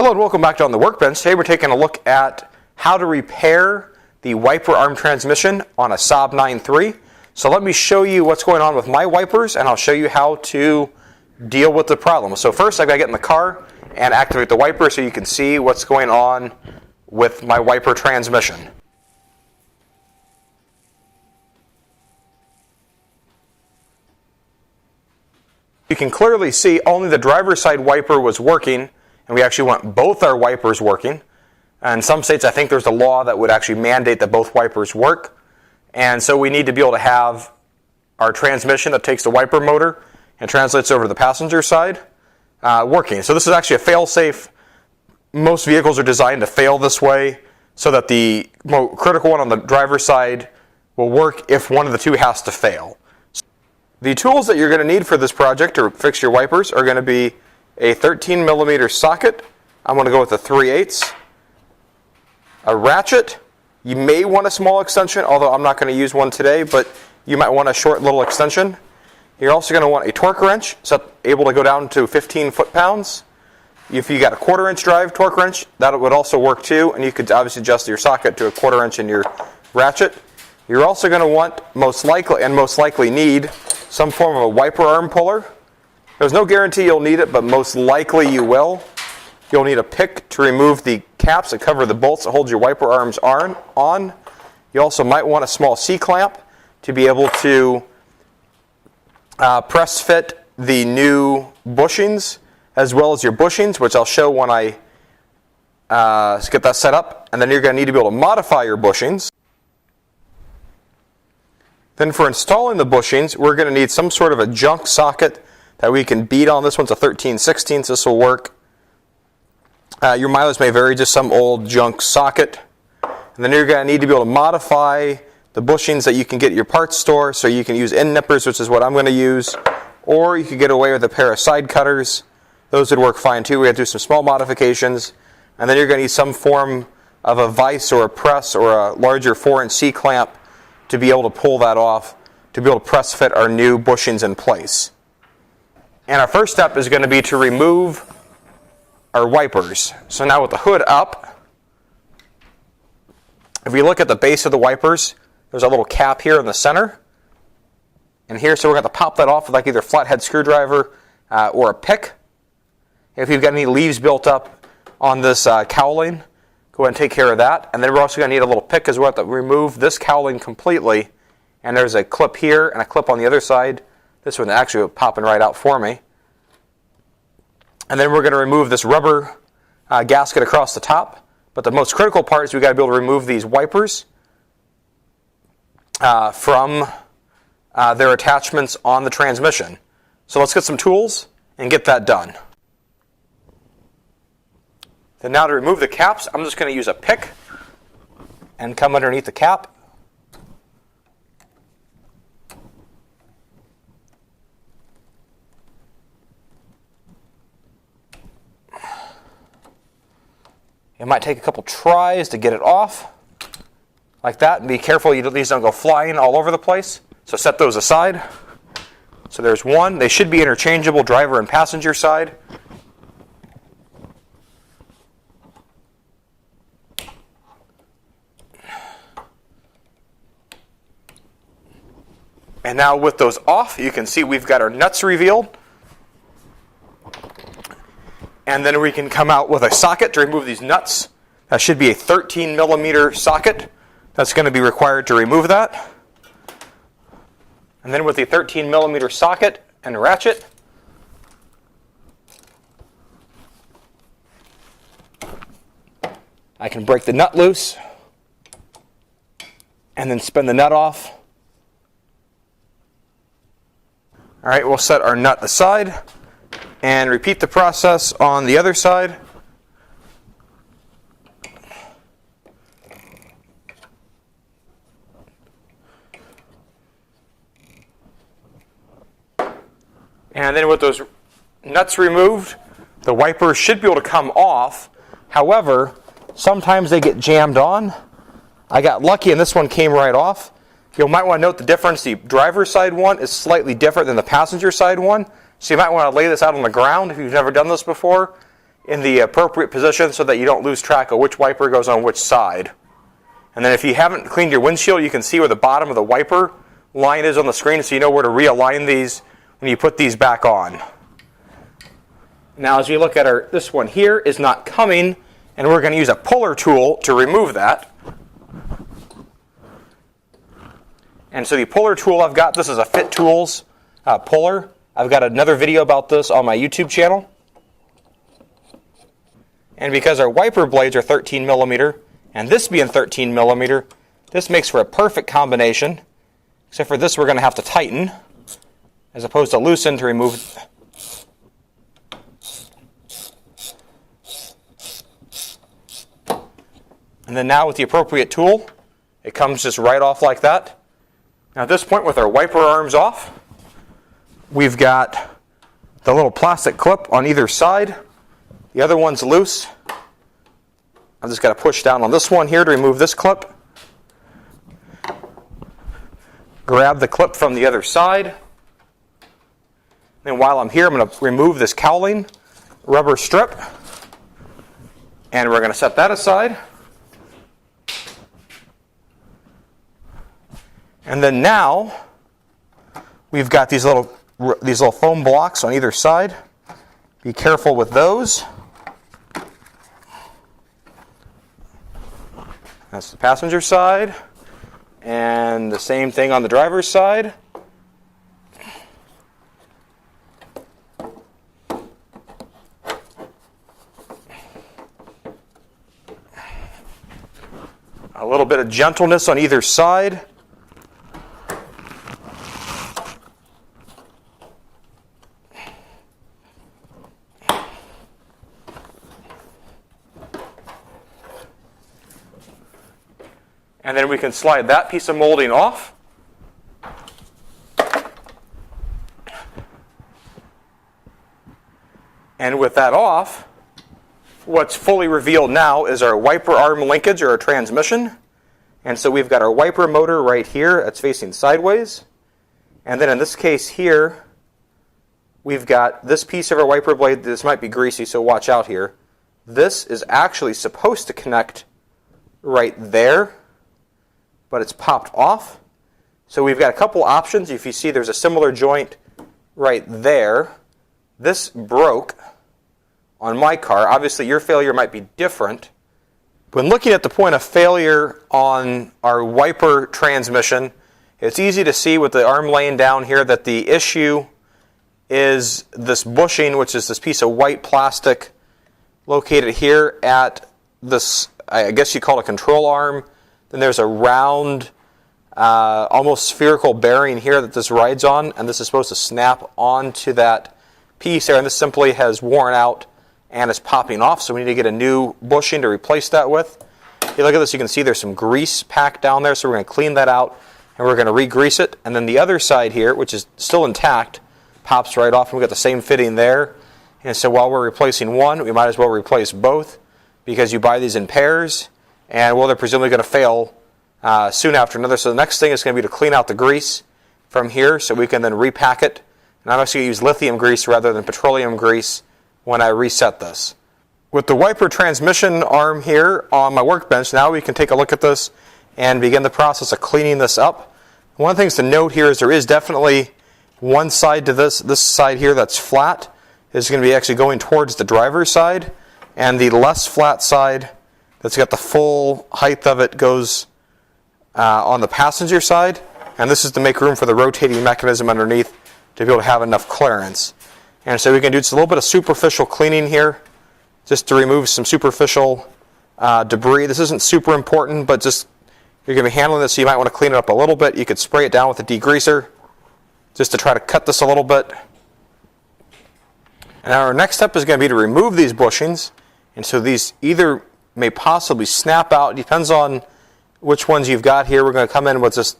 Hello and welcome back to On the Workbench. Today we're taking a look at how to repair the wiper arm transmission on a Saab 9.3. So let me show you what's going on with my wipers and I'll show you how to deal with the problem. So first I've got to get in the car and activate the wiper so you can see what's going on with my wiper transmission. You can clearly see only the driver's side wiper was working, and we actually want both our wipers working. And in some states, I think there's a law that would actually mandate that both wipers work. And so we need to be able to have our transmission that takes the wiper motor and translates over to the passenger side working. So this is actually a fail-safe. Most vehicles are designed to fail this way so that the critical one on the driver's side will work if one of the two has to fail. The tools that you're going to need for this project to fix your wipers are going to be a 13 millimeter socket. I'm going to go with a 3/8. A ratchet. You may want a small extension, although I'm not going to use one today, but you might want a short little extension. You're also going to want a torque wrench, so able to go down to 15 foot-pounds. If you got a 1/4 inch drive torque wrench, that would also work too, and you could obviously adjust your socket to a 1/4 inch in your ratchet. You're also going to want, most likely need, some form of a wiper arm puller. There's no guarantee you'll need it, but most likely you will. You'll need a pick to remove the caps that cover the bolts that hold your wiper arms on. You also might want a small C-clamp to be able to press fit the new bushings, as well as your bushings, which I'll show when I get that set up. And then you're going to need to be able to modify your bushings. Then for installing the bushings, we're going to need some sort of a junk socket that we can beat on. This one's a 13/16, so this will work. Your mileage may vary, just some old junk socket. And then you're going to need to be able to modify the bushings that you can get at your parts store, so you can use end nippers, which is what I'm going to use. Or you could get away with a pair of side cutters. Those would work fine too. We have to do some small modifications. And then you're going to need some form of a vise or a press or a larger 4-inch C-clamp to be able to pull that off, to be able to press fit our new bushings in place. And our first step is going to be to remove our wipers. So now with the hood up, if we look at the base of the wipers, there's a little cap here in the center. And here, so we're going to pop that off with like either a flathead screwdriver or a pick. If you've got any leaves built up on this cowling, go ahead and take care of that. And then we're also going to need a little pick as well to remove this cowling completely. And there's a clip here and a clip on the other side. This one actually popping right out for me. And then we're going to remove this rubber gasket across the top. But the most critical part is we've got to be able to remove these wipers from their attachments on the transmission. So let's get some tools and get that done. Then now to remove the caps, I'm just going to use a pick and come underneath the cap. It might take a couple tries to get it off, like that, and be careful these don't go flying all over the place. So set those aside. So there's one. They should be interchangeable, driver and passenger side. And now with those off, you can see we've got our nuts revealed. And then we can come out with a socket to remove these nuts. That should be a 13 millimeter socket. That's going to be required to remove that. And then with the 13 millimeter socket and ratchet, I can break the nut loose and then spin the nut off. All right, we'll set our nut aside and repeat the process on the other side. And then with those nuts removed, the wipers should be able to come off. However, sometimes they get jammed on. I got lucky and this one came right off. You might want to note the difference. The driver's side one is slightly different than the passenger side one. So you might want to lay this out on the ground if you've never done this before. in the appropriate position so that you don't lose track of which wiper goes on which side. And then if you haven't cleaned your windshield, you can see where the bottom of the wiper line is on the screen, so you know where to realign these when you put these back on. Now as we look at this one here is not coming, and we're going to use a puller tool to remove that. And so the puller tool I've got, this is a Fit Tools puller. I've got another video about this on my YouTube channel. And because our wiper blades are 13 millimeter, and this being 13 millimeter, this makes for a perfect combination. Except for this we're going to have to tighten, as opposed to loosen to remove. And then now with the appropriate tool, it comes just right off like that. Now at this point, with our wiper arms off, we've got the little plastic clip on either side. The other one's loose. I've just got to push down on this one here to remove this clip. Grab the clip from the other side. And while I'm here, I'm going to remove this cowling rubber strip. And we're going to set that aside. And then now, we've got these little foam blocks on either side. Be careful with those. That's the passenger side. And the same thing on the driver's side. A little bit of gentleness on either side. And then we can slide that piece of molding off. And with that off, what's fully revealed now is our wiper arm linkage or our transmission. And so we've got our wiper motor right here that's facing sideways. And then in this case here, we've got this piece of our wiper blade. This might be greasy, so watch out here. This is actually supposed to connect right there, but it's popped off. So we've got a couple options. If you see, there's a similar joint right there. This broke on my car. Obviously, your failure might be different. When looking at the point of failure on our wiper transmission, it's easy to see with the arm laying down here that the issue is this bushing, which is this piece of white plastic located here at this, I guess you call it a control arm. Then there's a round, almost spherical bearing here that this rides on, and this is supposed to snap onto that piece there, and this simply has worn out and is popping off, so we need to get a new bushing to replace that with. If you look at this, you can see there's some grease packed down there, so we're going to clean that out, and we're going to re-grease it. And then the other side here, which is still intact, pops right off, and we've got the same fitting there. And so while we're replacing one, we might as well replace both, because you buy these in pairs, and well, they're presumably going to fail soon after another. So the next thing is going to be to clean out the grease from here so we can then repack it. And I'm actually going to use lithium grease rather than petroleum grease when I reset this. With the wiper transmission arm here on my workbench, now we can take a look at this and begin the process of cleaning this up. One of the things to note here is there is definitely one side to this side here that's flat is going to be actually going towards the driver's side, and the less flat side that's got the full height of it goes on the passenger side, and this is to make room for the rotating mechanism underneath to be able to have enough clearance. And so we can do just a little bit of superficial cleaning here just to remove some superficial debris. This isn't super important, but just you're going to be handling this, so you might want to clean it up a little bit. You could spray it down with a degreaser just to try to cut this a little bit. And our next step is going to be to remove these bushings. And so these either may possibly snap out. It depends on which ones you've got here. We're going to come in with just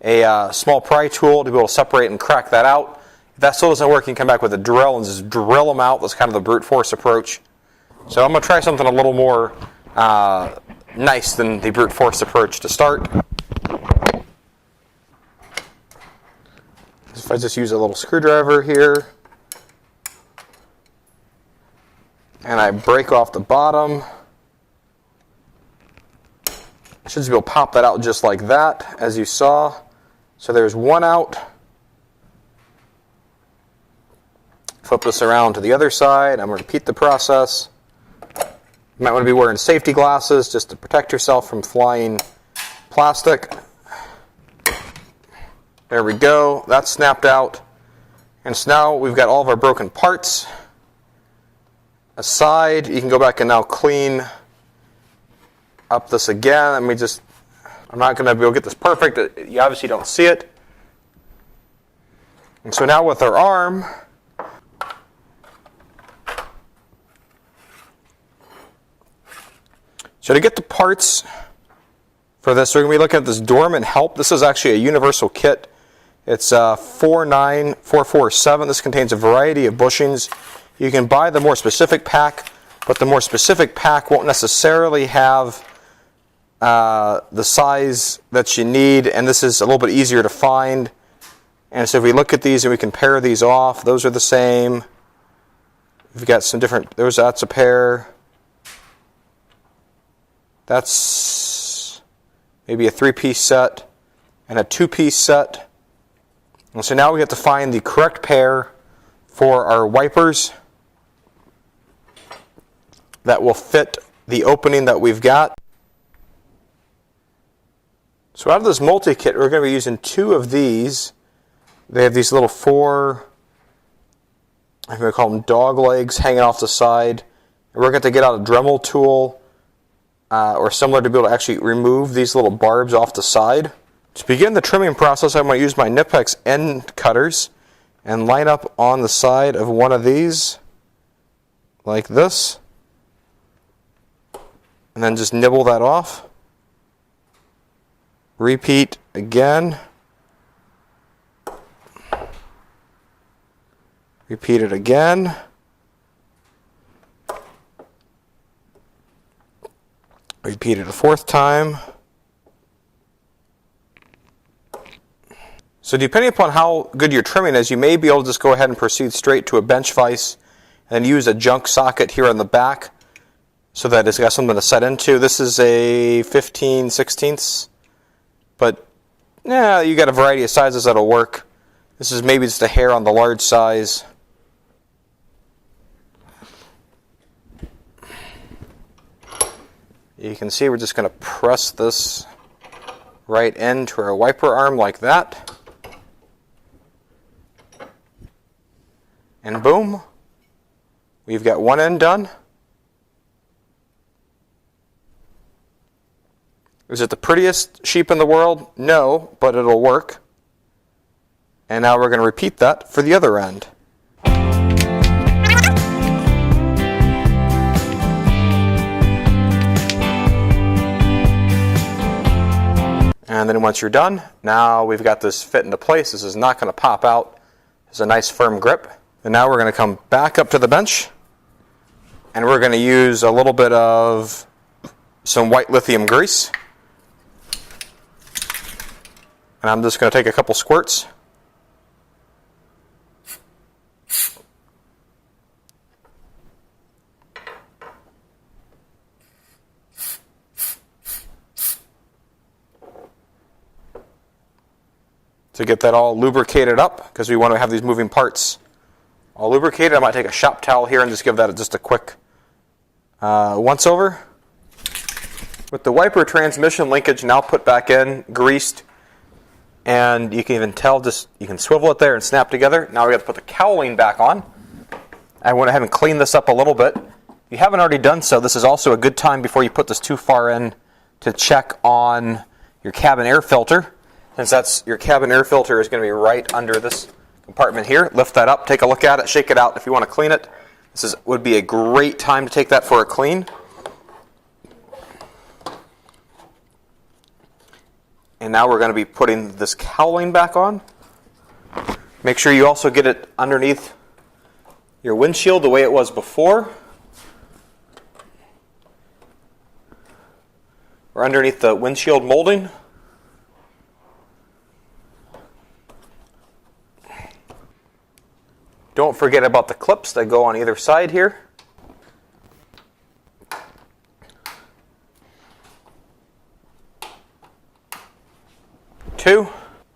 a small pry tool to be able to separate and crack that out. If that still doesn't work, you can come back with a drill and just drill them out. That's kind of the brute force approach. So I'm going to try something a little more nice than the brute force approach to start. If I just use a little screwdriver here. and I break off the bottom. I should be able to pop that out just like that, as you saw. So there's one out. Flip this around to the other side. I'm going to repeat the process. You might want to be wearing safety glasses just to protect yourself from flying plastic. There we go. That's snapped out. And so now we've got all of our broken parts aside. You can go back and now clean up this again. I'm not going to be able to get this perfect. You obviously don't see it. And so now with our arm, so to get the parts for this, we're going to be looking at this Dorman Help. This is actually a universal kit. It's 49447. This contains a variety of bushings. You can buy the more specific pack, but the more specific pack won't necessarily have the size that you need, and this is a little bit easier to find. And so if we look at these and we compare these off, those are the same. We've got some different, that's a pair. That's maybe a 3-piece set and a 2-piece set. And so now we have to find the correct pair for our wipers that will fit the opening that we've got. So out of this multi-kit, we're going to be using 2 of these. They have these little 4, I'm going to call them dog legs hanging off the side. And we're going to get out a Dremel tool or similar to be able to actually remove these little barbs off the side. To begin the trimming process, I'm going to use my Nipex end cutters and line up on the side of one of these like this. And then just nibble that off. Repeat again. Repeat it again. Repeat it a 4th time. So depending upon how good your trimming is, you may be able to just go ahead and proceed straight to a bench vise and use a junk socket here on the back so that it's got something to set into. This is a 15/16, but yeah, you got a variety of sizes that'll work. This is maybe just a hair on the large size. You can see we're just going to press this right into our wiper arm like that. And boom, we've got one end done. Is it the prettiest sheep in the world? No, but it'll work. And now we're going to repeat that for the other end. And then once you're done, now we've got this fit into place. This is not going to pop out. It's a nice firm grip. And now we're going to come back up to the bench, and we're going to use a little bit of some white lithium grease. And I'm just going to take a couple squirts. To get that all lubricated up, because we want to have these moving parts all lubricated. I might take a shop towel here and just give that just a quick once over. With the wiper transmission linkage now put back in, greased, and you can even tell, you can swivel it there and snap together. Now we have to put the cowling back on. I went ahead and cleaned this up a little bit. If you haven't already done so, this is also a good time before you put this too far in to check on your cabin air filter. Since your cabin air filter is going to be right under this compartment here. Lift that up, take a look at it, shake it out if you want to clean it. This would be a great time to take that for a clean. And now we're going to be putting this cowling back on. Make sure you also get it underneath your windshield the way it was before. Or underneath the windshield molding. Don't forget about the clips that go on either side here.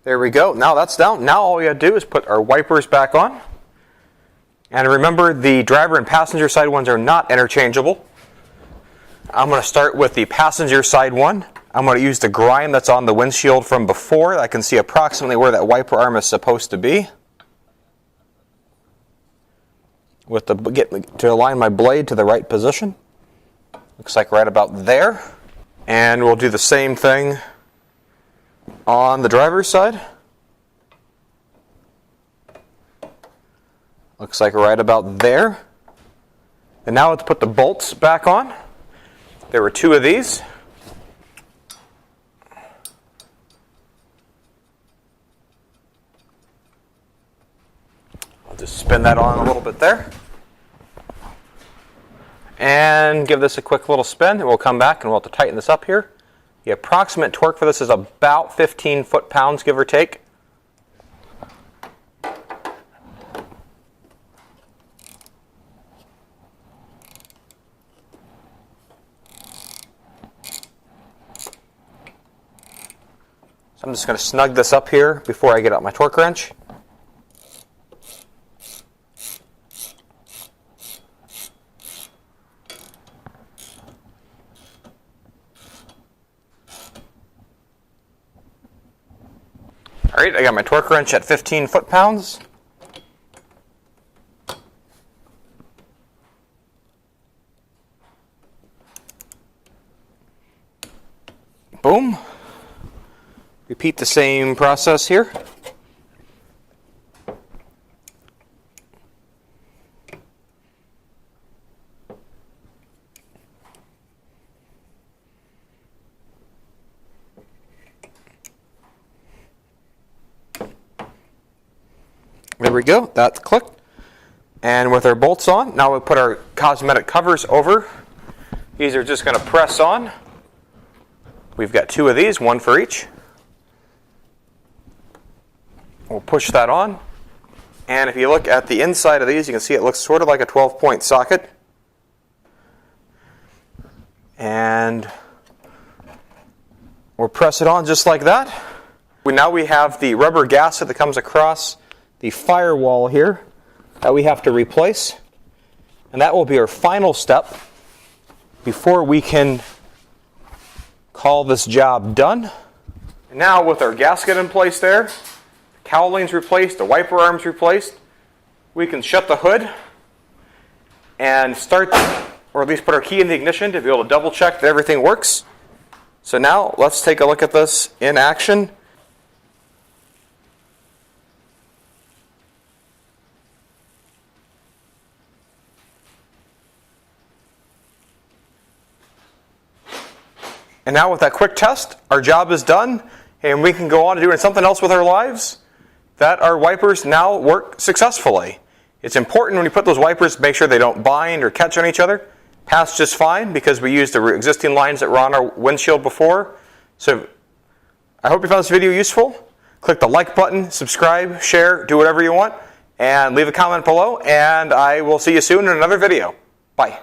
There we go. Now that's down. Now all we got to do is put our wipers back on. And remember, the driver and passenger side ones are not interchangeable. I'm going to start with the passenger side one. I'm going to use the grime that's on the windshield from before. I can see approximately where that wiper arm is supposed to be. To align my blade to the right position. Looks like right about there. And we'll do the same thing on the driver's side. Looks like right about there. And now let's put the bolts back on. There were 2 of these. I'll just spin that on a little bit there. And give this a quick little spin, and we'll come back and we'll have to tighten this up here. The approximate torque for this is about 15 foot-pounds, give or take. So I'm just going to snug this up here before I get out my torque wrench. All right, I got my torque wrench at 15 foot-pounds. Boom. Repeat the same process here. There we go, that's clicked. And with our bolts on, now we'll put our cosmetic covers over. These are just going to press on. We've got 2 of these, 1 for each. We'll push that on. And if you look at the inside of these, you can see it looks sort of like a 12-point socket. And we'll press it on just like that. Now we have the rubber gasket that comes across the firewall here that we have to replace. And that will be our final step before we can call this job done. And now with our gasket in place there, the cowling's replaced, the wiper arm's replaced, we can shut the hood and start, or at least put our key in the ignition to be able to double check that everything works. So now let's take a look at this in action. And now with that quick test, our job is done, and we can go on to doing something else with our lives, that our wipers now work successfully. It's important when you put those wipers to make sure they don't bind or catch on each other. Passed just fine because we used the existing lines that were on our windshield before. So I hope you found this video useful. Click the like button, subscribe, share, do whatever you want, and leave a comment below, and I will see you soon in another video. Bye.